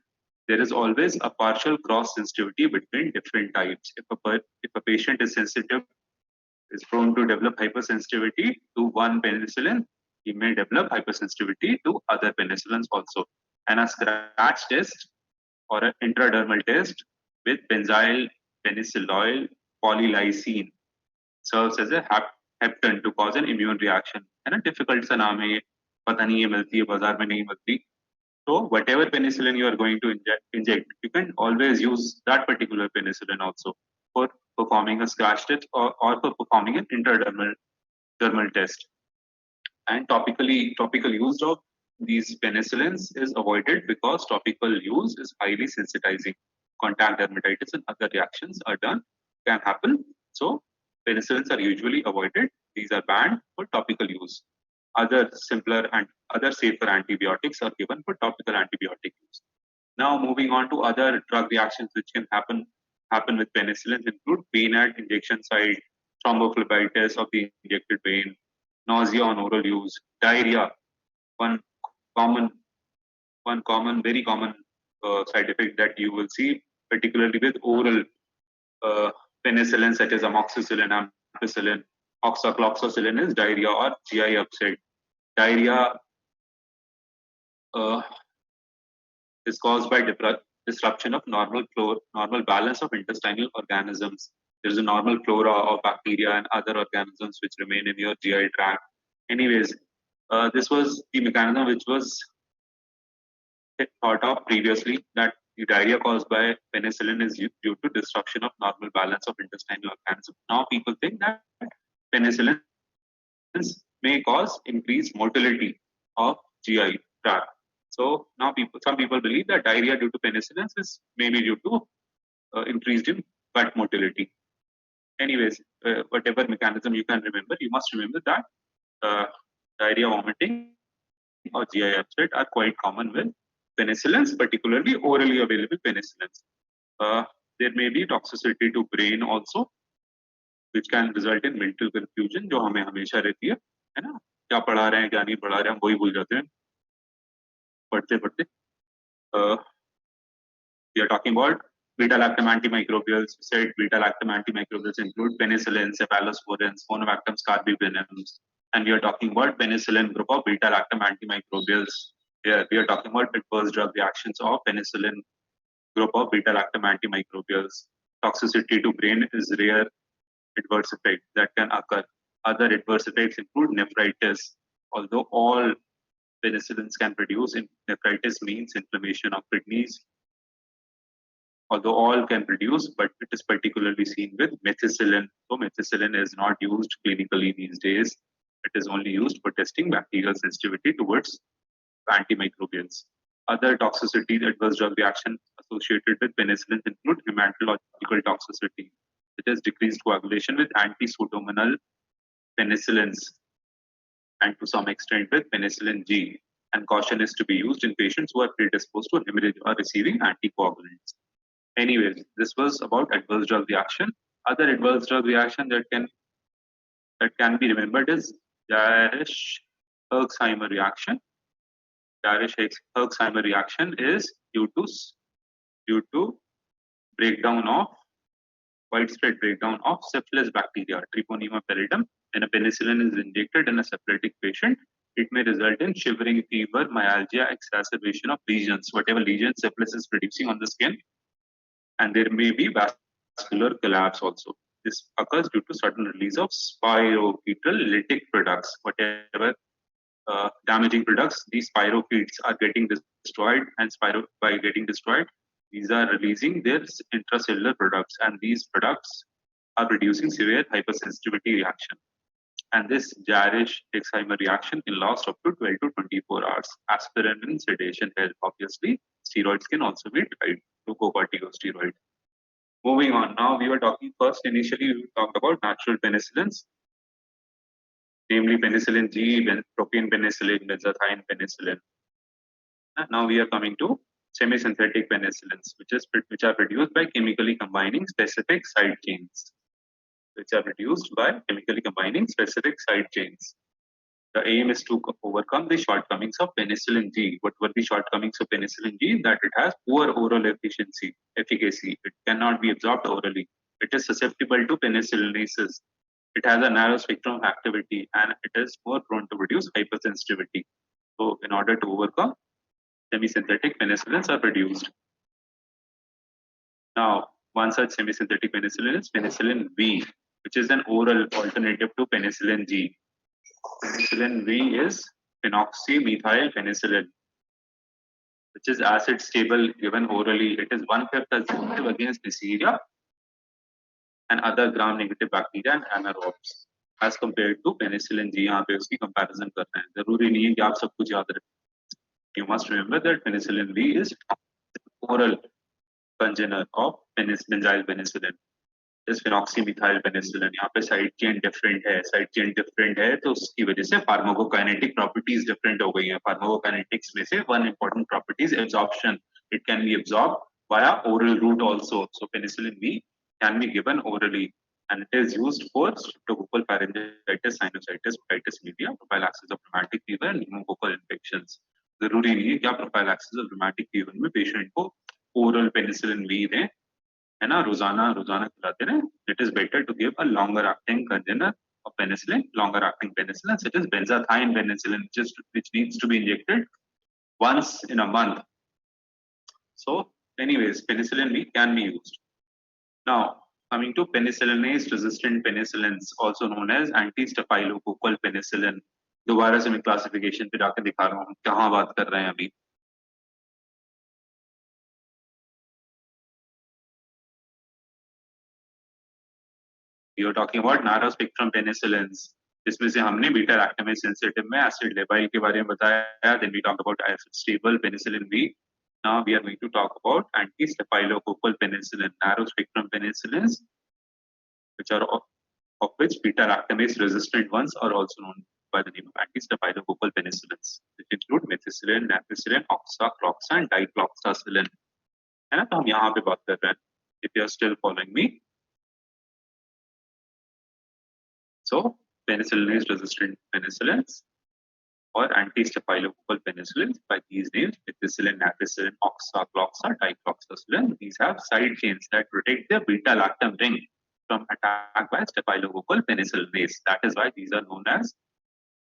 there is always a partial cross sensitivity between different types. If a patient is sensitive, is prone to develop hypersensitivity to one penicillin, he may develop hypersensitivity to other penicillins also. And a scratch test or an intradermal test with benzyl penicilloyl polylysine serves as a heptan to cause an immune reaction. And a difficult सा नाम है ये, पता नहीं ये मिलती है बाजार में नहीं मिलती. So whatever penicillin you are going to inject, you can always use that particular penicillin also for performing a scratch test or for performing an intradermal test. And topical use of these penicillins is avoided because topical use is highly sensitizing. Contact dermatitis and other reactions can happen. So penicillins are usually avoided. These are banned for topical use. Other simpler and other safer antibiotics are given for topical antibiotic use. Now moving on to other drug reactions which can happen with penicillins include pain at injection site, thrombophlebitis of the injected vein, nausea on oral use, diarrhea. One very common side effect that you will see, particularly with oral penicillin such as amoxicillin, ampicillin, oxacloxacillin is diarrhea or GI upset. Diarrhea is caused by disruption of normal balance of intestinal organisms. There is a normal flora of bacteria and other organisms which remain in your GI tract. Anyways, this was the mechanism which was thought of previously, that the diarrhea caused by penicillin is due to disruption of normal balance of intestinal organisms. Now people think that penicillins may cause increased motility of GI tract. So now some people believe that diarrhea due to penicillins is maybe due to increased in gut motility. Anyways, whatever mechanism you can remember, you must remember that diarrhea, vomiting, or GI upset are quite common with penicillins, particularly orally available penicillins. There may be toxicity to brain also, which can result in mental confusion, जो हमें हमेशा रहती है ना? क्या पढ़ा रहे हैं क्या नहीं पढ़ा रहे हैं हम वही भूल जाते हैं पढ़ते पढ़ते. We are talking about beta-lactam antimicrobials. We said beta-lactam antimicrobials include penicillin, cephalosporins, Phonovectams, carbapenems, and we are talking about penicillin group of beta-lactam antimicrobials. Here we are talking about adverse drug reactions of penicillin group of beta-lactam antimicrobials. Toxicity to brain is rare adverse effect that can occur. Other adverse effects include nephritis. Although all penicillins can produce, nephritis means inflammation of kidneys. Although all can produce, but it is particularly seen with methicillin. So methicillin is not used clinically these days. It is only used for testing bacterial sensitivity towards antimicrobials. Other toxicities, adverse drug reactions associated with penicillins include hematological toxicity, such as decreased coagulation with anti-pseudomonal penicillins, and to some extent with penicillin G. And caution is to be used in patients who are predisposed to hemorrhage or receiving anticoagulants. Anyways, this was about adverse drug reaction. Other adverse drug reaction that can be remembered is Jarisch-Herxheimer reaction. Jarisch-Herxheimer reaction is due to breakdown of widespread breakdown of syphilis bacteria, Treponema pallidum. When a penicillin is injected in a syphilitic patient, it may result in shivering, fever, myalgia, exacerbation of lesions, whatever lesions syphilis is producing on the skin, and there may be vascular collapse also. This occurs due to sudden release of spirochetal lytic products, whatever damaging products, these spirophytes are getting destroyed, and by getting destroyed, these are releasing their intracellular products, and these products are producing severe hypersensitivity reaction. And this Jarisch-Herxheimer reaction can last up to 12 to 24 hours. Aspirin and sedation help, obviously. Steroids can also be tried, glucocorticosteroid. Moving on, now we were talking first, initially we talked about natural penicillins, namely penicillin G, propane penicillin, benzathine penicillin. And now we are coming to semi-synthetic penicillins, which are produced by chemically combining specific side chains. The aim is to overcome the shortcomings of penicillin G. What were the shortcomings of penicillin G? That it has poor oral efficacy. It cannot be absorbed orally. It is susceptible to penicillinases. It has a narrow spectrum of activity, and it is more prone to produce hypersensitivity. So, in order to overcome, semi-synthetic penicillins are produced. Now, one such semi-synthetic penicillin is penicillin V, which is an oral alternative to penicillin G. Penicillin V is phenoxymethyl penicillin, which is acid stable given orally. It is 1/5 as effective against Neisseria and other gram-negative bacteria and anaerobes as compared to penicillin G. यहाँ पे उसकी comparison कर रहे हैं. जरूरी नहीं है कि आप सब कुछ याद रखें. You must remember that penicillin V is oral congener of benzyl penicillin. Is phenoxymethyl penicillin. यहाँ पे साइड चेन डिफरेंट है तो उसकी वजह से फार्माकोकाइनेटिक प्रॉपर्टीज डिफरेंट हो गई हैं. फार्माकोकाइनेटिक्स में से one important properties absorption. It can be absorb via oral route also. So penicillin V can be given orally, and it is used for streptococcal pharyngitis, sinusitis, otitis media, prophylaxis of rheumatic fever and pneumococcal infections. जरूरी नहीं है कि आप prophylaxis of rheumatic fever में patient को oral penicillin V दें, है ना, रोजाना खिलाते रहे. It is better to give a longer acting congener of penicillin, longer acting penicillin such as benzathine penicillin, which needs to be injected once in a month. So anyways, penicillin V can be used. Now coming to penicillinase resistant penicillins, also known as anti-staphylococcal penicillin. दोबारा से मैं classification पे जाकर दिखा रहा हूँ कहाँ बात कर रहे हैं अभी. We are talking about narrow spectrum penicillins. जिसमें से हमने बीटा लैक्टामेज सेंसिटिव में एसिड लेबाइल के बारे में बताया. Then we talked about acid stable penicillin V. Now we are going to talk about anti-staphylococcal penicillin, narrow spectrum penicillins, which are of which beta lactamase resistant ones are also known by the name of anti-staphylococcal penicillins, which include methicillin, ampicillin, oxacloxacin, dicloxacillin. है ना, तो हम यहाँ पे बात कर रहे हैं. If you are still following me. So penicillinase resistant penicillins or anti-staphylococcal penicillins by these names: methicillin, ampicillin, oxacloxacin, dicloxacillin. These have side chains that protect the beta-lactam ring from attack by staphylococcal penicillinase. That is why these are known as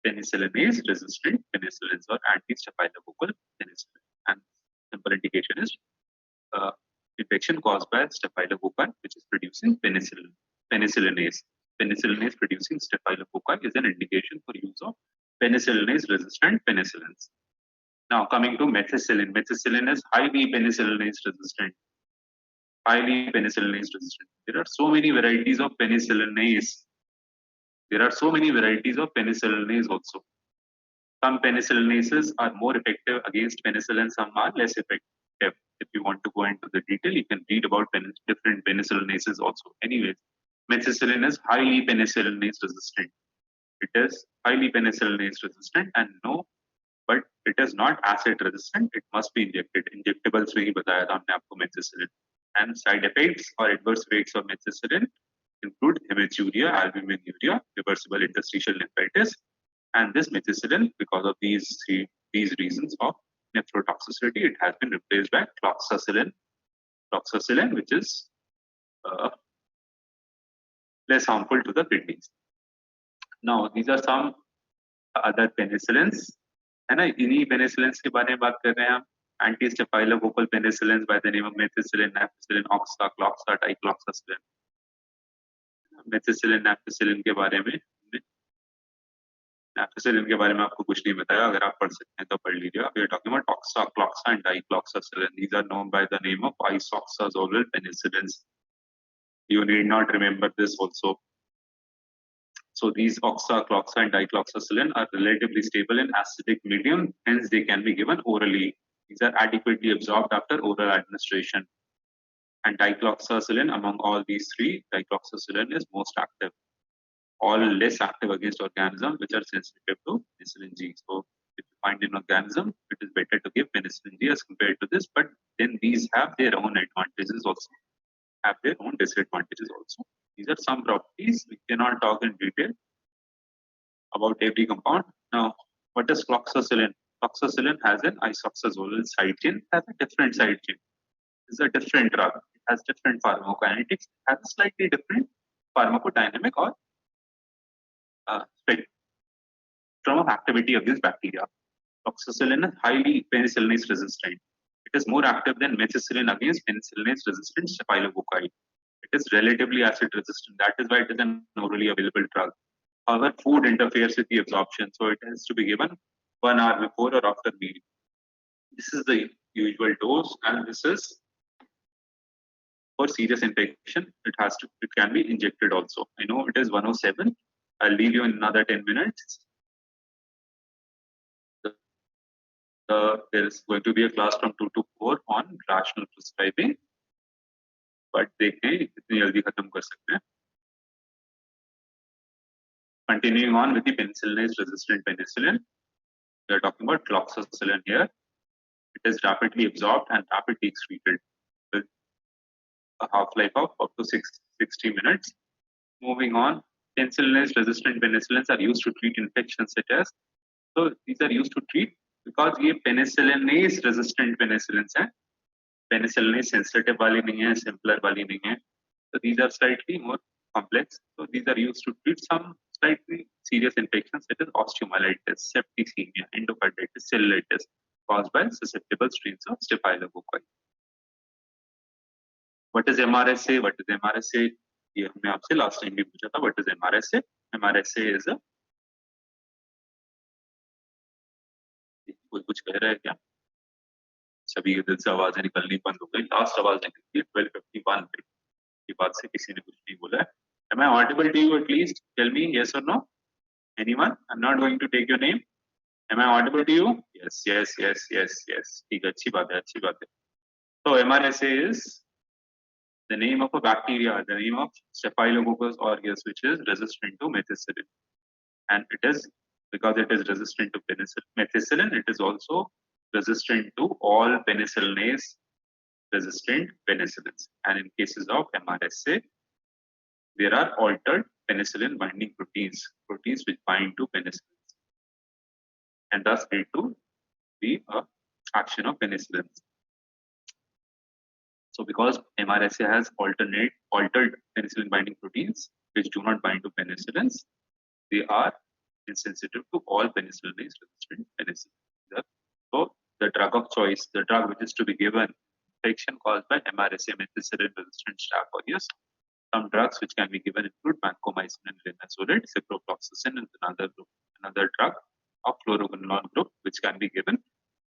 penicillinase resistant penicillins or anti-staphylococcal penicillin. And simple indication is infection caused by staphylococci, which is producing penicillinase. Penicillinase producing staphylococci is an indication for use of penicillinase resistant penicillins. Now coming to methicillin. Methicillin is highly penicillinase resistant. There are so many varieties of penicillinase. Also. Some penicillinases are more effective against penicillin, some are less effective. If you want to go into the detail, you can read about different penicillinases also. Anyways, methicillin is highly penicillinase resistant. It is highly penicillinase resistant, and no, but it is not acid resistant. It must be injected. Injectables में ही बताया था हमने आपको methicillin. And side effects or adverse effects of methicillin include hematuria, albuminuria, reversible interstitial nephritis, and this methicillin, because of these reasons of nephrotoxicity, it has been replaced by cloxacillin, which is less harmful to the kidneys. Now, these are some other penicillins, है ना? इन्हीं penicillins के बारे में बात कर रहे हैं हम. Anti-staphylococcal penicillins by the name of methicillin, ampicillin, oxa, cloxa, dicloxacillin. Methicillin, ampicillin के बारे में ampicillin के बारे में आपको कुछ नहीं बताया. अगर आप पढ़ सकते हैं तो पढ़ लीजिएगा. We are talking about oxa, cloxa, and dicloxacillin. These are known by the name of isoxazoline penicillins. You need not remember this also. So these oxa, cloxa, and dicloxacillin are relatively stable in acidic medium, hence they can be given orally. These are adequately absorbed after oral administration. And dicloxacillin, among all these three, dicloxacillin is most active. All less active against organisms which are sensitive to penicillin G. So if you find an organism, it is better to give penicillin G as compared to this, but then these have their own advantages also, have their own disadvantages also. These are some properties. We cannot talk in detail about every compound. Now, what is cloxacillin? Cloxacillin has an isoxazoline side chain, has a different side chain. It's a different drug. It has different pharmacokinetics, it has a slightly different pharmacodynamic or spectrum of activity against bacteria. Cloxacillin is highly penicillinase resistant. It is more active than methicillin against penicillinase resistant staphylococci. It is relatively acid resistant. That is why it is an orally available drug. However, food interferes with the absorption, so it has to be given 1 hour before or after meal. This is the usual dose, and this is for serious infection. It can be injected also. I know it is 107. I'll leave you in another 10 minutes. There is going to be a class from 2 to 4 on rational prescribing. But देखते हैं कितनी जल्दी खत्म कर सकते हैं. Continuing on with the penicillinase resistant penicillin, we are talking about cloxacillin here. It is rapidly absorbed and rapidly excreted with a half-life of up to 60 minutes. Moving on, penicillinase resistant penicillins are used to treat infections such as, so these are used to treat because ये penicillinase resistant penicillins हैं. Penicillinase sensitive वाली नहीं है, simpler वाली नहीं है. So these are slightly more complex. So these are used to treat some slightly serious infections such as osteomyelitis, septicemia, endocarditis, cellulitis caused by susceptible strains of staphylococci. What is MRSA? What is MRSA? ये हमने आपसे last time भी पूछा था. What is MRSA? MRSA is a कोई कुछ कह रहा है क्या? सभी के दिल से आवाजें निकलनी बंद हो गई. लास्ट आवाज निकली 12:51 पे. ये बात से किसी ने कुछ नहीं बोला है. Am I audible to you at least? Tell me yes or no. Anyone? I'm not going to take your name. Am I audible to you? Yes, yes, yes, yes, yes. ठीक है, अच्छी बात है, अच्छी बात है. So MRSA is the name of a bacteria, the name of Staphylococcus aureus, which is resistant to methicillin, and it is because it is resistant to methicillin, it is also resistant to all penicillinase resistant penicillins. And in cases of MRSA, there are altered penicillin binding proteins which bind to penicillins and thus lead to the action of penicillins. So because MRSA has altered penicillin binding proteins which do not bind to penicillins, they are insensitive to all penicillinase resistant penicillins. So the drug of choice, the drug which is to be given infection caused by MRSA, methicillin resistant Staph aureus. Some drugs which can be given include vancomycin and linezolid. Ciprofloxacin is another drug of fluoroquinolone group which can be given.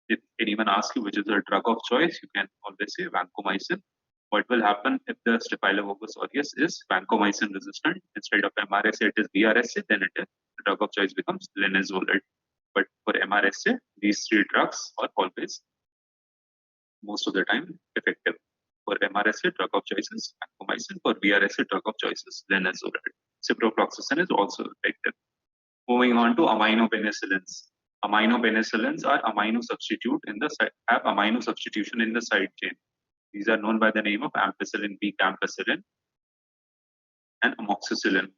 If anyone asks you which is the drug of choice, you can always say vancomycin. What will happen if the Staphylococcus aureus is vancomycin resistant instead of MRSA, it is BRSA, then the drug of choice becomes linezolid. But for MRSA, these three drugs are always, most of the time, effective. For MRSA, drug of choice is vancomycin. For BRSA, drug of choice is linezolid. Ciprofloxacin is also effective. Moving on to aminopenicillins. Aminopenicillins are amino substitution in the side chain. These are known by the name of ampicillin B, campicillin, and amoxicillin.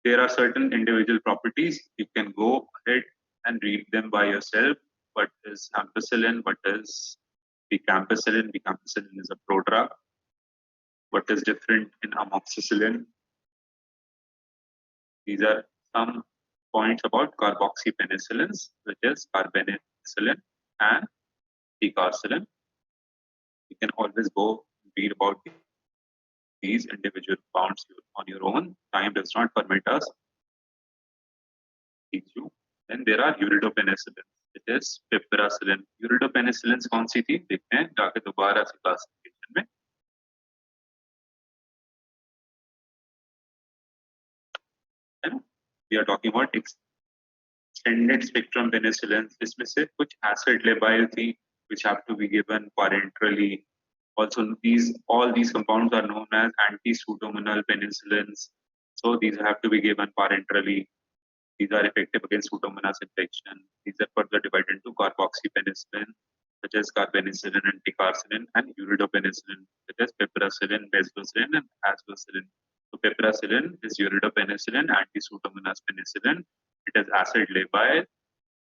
There are certain individual properties. You can go ahead and read them by yourself. What is ampicillin? What is campicillin? Campicillin is a prodrug. What is different in amoxicillin? These are some points about carboxypenicillins, which is carbenicillin and ticarcillin. You can always go read about these individual compounds on your own. Time does not permit us to teach you. Then there are uridopenicillin, which is piperacillin. uridopenicillins कौन सी थी? देखते हैं जाके दोबारा से classification में. We are talking about extended spectrum penicillins. इसमें से कुछ acid labile थी, which have to be given parenterally. Also, all these compounds are known as anti-pseudomonal penicillins. So these have to be given parenterally. These are effective against Pseudomonas infection. These are further divided into carboxypenicillin, such as carbenicillin and ticarcillin, and uridopenicillin, such as piperacillin, bezlosilin, and azvacillin. So piperacillin is uridopenicillin, anti-Pseudomonas penicillin. It is acid labile.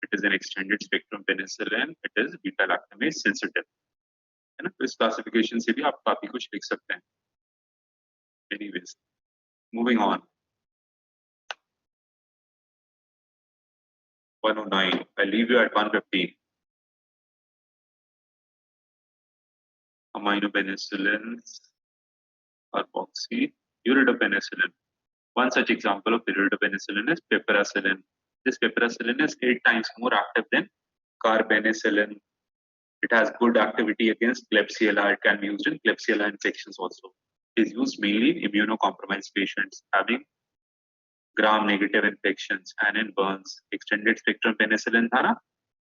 It is an extended spectrum penicillin. It is beta-lactamase sensitive. है ना, तो इस classification से भी आप काफी कुछ लिख सकते हैं. Anyways, moving on. 109. I leave you at 150. Aminopenicillins, carboxy, uridopenicillin. One such example of uridopenicillin is piperacillin. This piperacillin is 8 times more active than carbenicillin. It has good activity against Klebsiella. It can be used in Klebsiella infections also. It is used mainly in immunocompromised patients having gram-negative infections and in burns. Extended spectrum penicillin thana,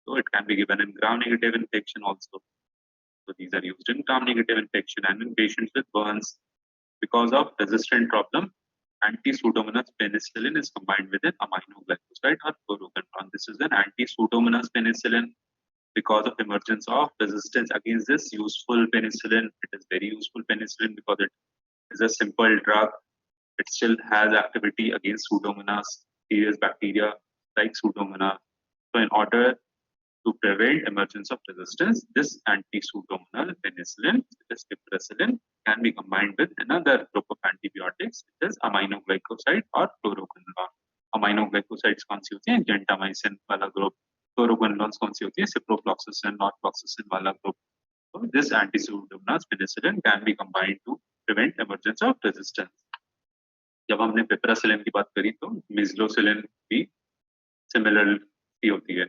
so it can be given in gram-negative infection also. So these are used in gram-negative infection and in patients with burns. Because of resistant problem, anti-Pseudomonas penicillin is combined with an aminoglycoside or chloroquine. This is an anti-Pseudomonas penicillin. Because of emergence of resistance against this useful penicillin, it is very useful penicillin because it is a simple drug. It still has activity against Pseudomonas, serious bacteria like Pseudomonas. So in order to prevent emergence of resistance, this anti-Pseudomonal penicillin, this piperacillin, can be combined with another group of antibiotics, which is aminoglycoside or chloroquinolone. Aminoglycosides कौन सी होती हैं? Gentamicin वाला group. Chloroquinolones कौन सी होती है? Ciprofloxacin, norfloxacin वाला group. So this anti-Pseudomonas penicillin can be combined to prevent emergence of resistance. जब हमने पिपरासिलिन की बात करी तो मिजलोसिलिन भी सिमिलर ही होती है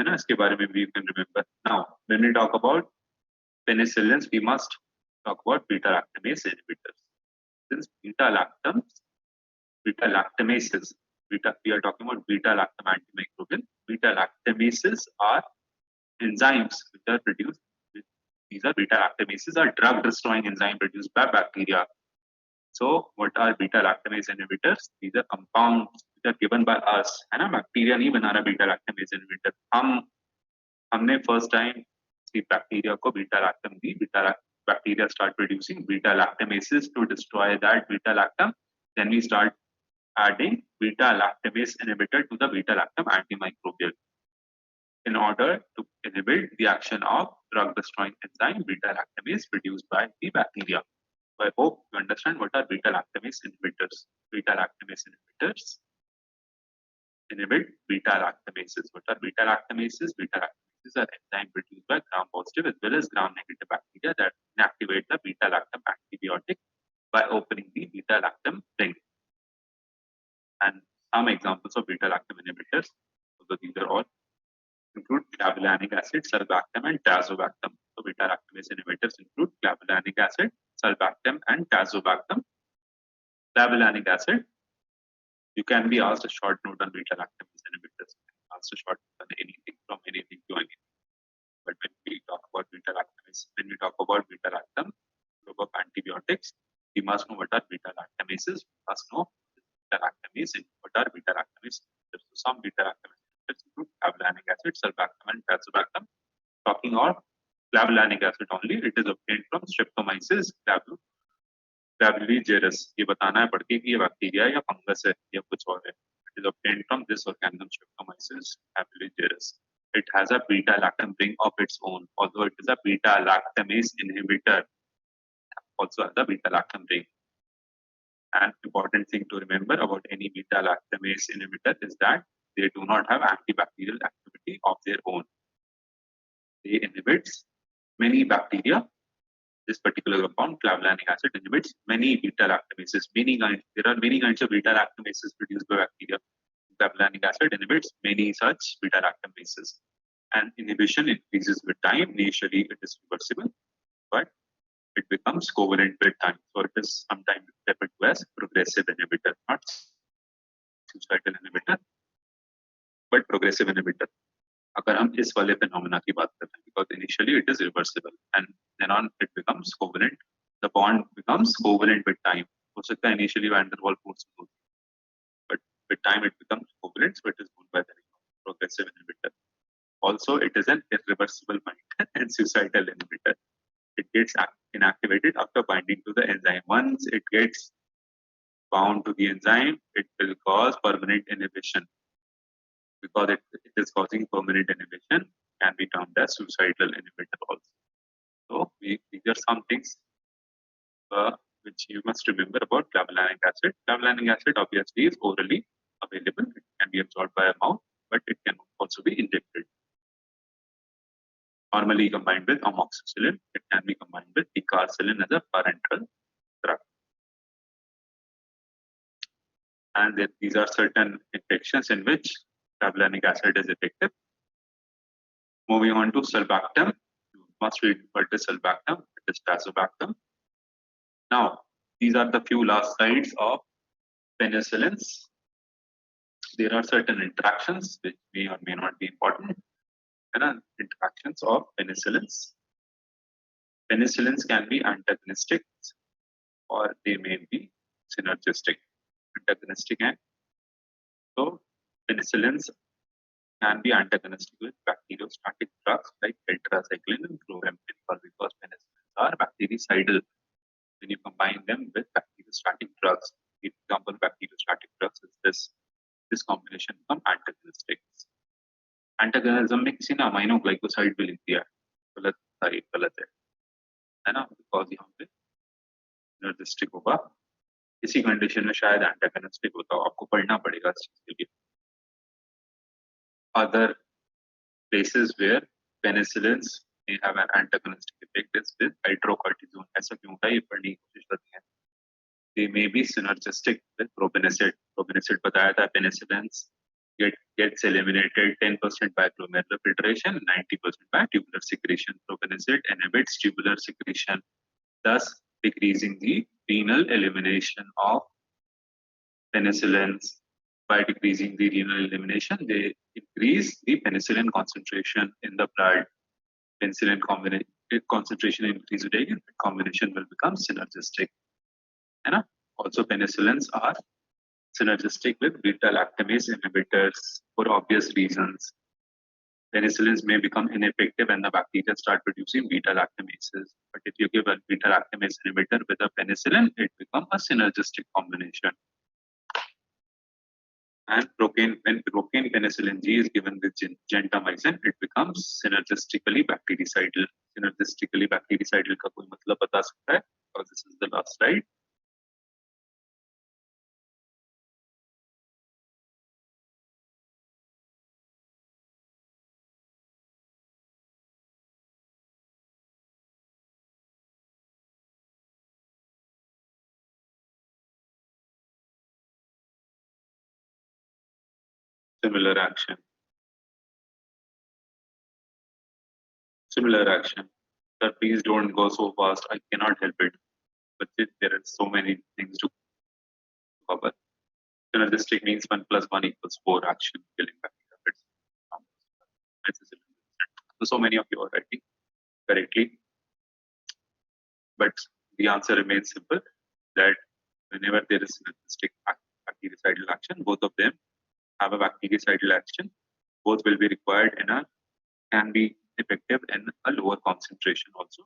ना, इसके बारे में भी you can remember. Now when we talk about penicillins we must talk about beta lactamase inhibitors. Since beta lactamases, we are talking about beta lactam antimicrobial. Beta lactamases are enzymes which are produced. These are beta lactamases are drug destroying enzyme produced by bacteria. So what are beta lactamase inhibitors? These are compounds which are given by us. है ना, bacteria नहीं बना रहा beta lactamase inhibitor. हमने first time bacteria को beta lactam the. Bacteria start producing beta lactamases to destroy that beta lactam. Then we start adding beta lactamase inhibitor to the beta lactam antimicrobial in order to inhibit the action of drug destroying enzyme beta lactamase produced by the bacteria. So I hope you understand what are beta lactamase inhibitors. Beta lactamase inhibitors inhibit beta lactamases. What are beta lactamases? Beta lactamases are enzyme produced by gram positive as well as gram negative bacteria that inactivate the beta lactam antibiotic by opening the beta lactam ring. And some examples of beta lactam inhibitors, so these are all include clavulanic acid, sulbactam, and tazobactam. So beta lactamase inhibitors include clavulanic acid, sulbactam, and tazobactam. Clavulanic acid, you can be asked a short note on beta lactamase inhibitors. Asked a short note on anything from anything to anything. But when we talk about beta lactamase, when we talk about beta lactam group of antibiotics, we must know what are beta lactamases. We must know beta lactamase and what are beta lactamase inhibitors. So some beta lactamase inhibitors include clavulanic acid, sulbactam, and tazobactam. Talking about clavulanic acid only. It is obtained from Streptomyces clavularius. ये बताना है पढ़ के कि ये bacteria या fungus है या कुछ और है. It is obtained from this organism Streptomyces clavularius. It has a beta-lactam ring of its own, although it is a beta-lactamase inhibitor. Also has a beta-lactam ring. An important thing to remember about any beta-lactamase inhibitor is that they do not have antibacterial activity of their own. They inhibit many bacteria. This particular compound, clavulanic acid, inhibits many beta-lactamases. There are many kinds of beta-lactamases produced by bacteria. Clavulanic acid inhibits many such beta-lactamases. And inhibition increases with time. Initially, it is reversible, but it becomes covalent with time. So it is sometimes referred to as progressive inhibitor, not suicidal inhibitor, but progressive inhibitor. अगर हम इस वाले phenomena की बात करते हैं, because initially it is reversible and then on it becomes covalent. The bond becomes covalent with time. हो सकता है initially van der Waals force हो, but with time it becomes covalent, so it is known by the name of progressive inhibitor. Also, it is an irreversible binder and suicidal inhibitor. It gets inactivated after binding to the enzyme. Once it gets bound to the enzyme, it will cause permanent inhibition. Because it is causing permanent inhibition, can be termed as suicidal inhibitor also. So these are some things which you must remember about clavulanic acid. Clavulanic acid obviously is orally available. It can be absorbed by a mouth, but it can also be injected. Normally combined with amoxicillin, it can be combined with picarcillin as a parenteral drug. And then these are certain infections in which clavulanic acid is effective. Moving on to sulbactam, you must read what is sulbactam. It is tazobactam. Now, these are the few last slides of penicillins. There are certain interactions which may or may not be important. Interactions of penicillins. Penicillins can be antagonistic or they may be synergistic. Antagonistic and so penicillins can be antagonistic with bacteriostatic drugs like tetracycline and chloramphenicol because penicillins are bactericidal. When you combine them with bacteriostatic drugs, for example, bacteriostatic drugs is this combination become antagonistic. Antagonism में किसी ने amino glycoside भी लिख दिया है, गलत है ना, बिकॉज यहाँ पे सिनर्जिस्टिक होगा. इसी कंडीशन में शायद एंटागोनिस्टिक होता हो, आपको पढ़ना पड़ेगा इस चीज के लिए. Other places where penicillins may have an antagonistic effect is with hydrocortisone. ऐसा क्यों होता है ये पढ़ने की कोशिश करते हैं. They may be synergistic with probenecid. Probenecid बताया था penicillins gets eliminated 10% by glomerular filtration, 90% by tubular secretion. Probenecid inhibits tubular secretion, thus decreasing the renal elimination of penicillins. By decreasing the renal elimination, they increase the penicillin concentration in the blood. Penicillin concentration increase the combination will become synergistic. And also penicillins are synergistic with beta-lactamase inhibitors for obvious reasons. Penicillins may become ineffective when the bacteria start producing beta-lactamases. But if you give a beta-lactamase inhibitor with a penicillin, it becomes a synergistic combination. And when procaine penicillin G is given with gentamicin, it becomes synergistically bactericidal. Synergistically bactericidal का कोई मतलब बता सकता है? Because this is the last slide. Similar action. Similar action. Sir, please don't go so fast. I cannot help it. But there are so many things to cover. Synergistic means 1 + 1 = 4 action killing bacteria. So many of you are writing correctly. But the answer remains simple that whenever there is synergistic bactericidal action, both of them have a bactericidal action. Both will be required in a can be effective in a lower concentration also.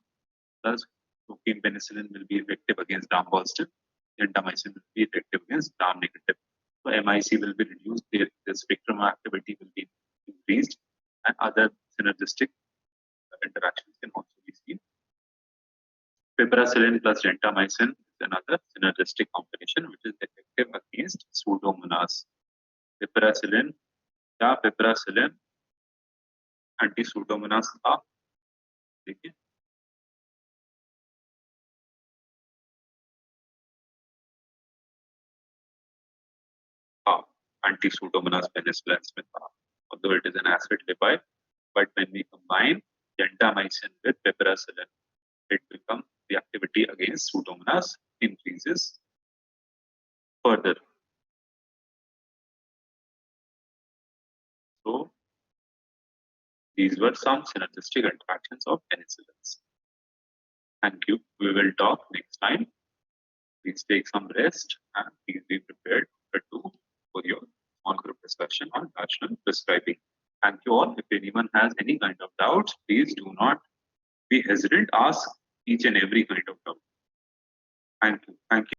Thus, cocaine penicillin will be effective against gram positive, gentamicin will be effective against gram negative. So MIC will be reduced, the spectrum of activity will be increased, and other synergistic interactions can also be seen. Piperacillin plus gentamicin is another synergistic combination which is effective against Pseudomonas. Piperacillin या piperacillin anti Pseudomonas था, देखिए anti Pseudomonas penicillin में था, although it is an acid lipid, but when we combine gentamicin with piperacillin, it becomes the activity against Pseudomonas increases further. So these were some synergistic interactions of penicillins. Thank you. We will talk next time. Please take some rest and please be prepared for your small group discussion on rational prescribing. Thank you all. If anyone has any kind of doubts, please do not be hesitant. Ask each and every kind of doubt. Thank you. Thank you.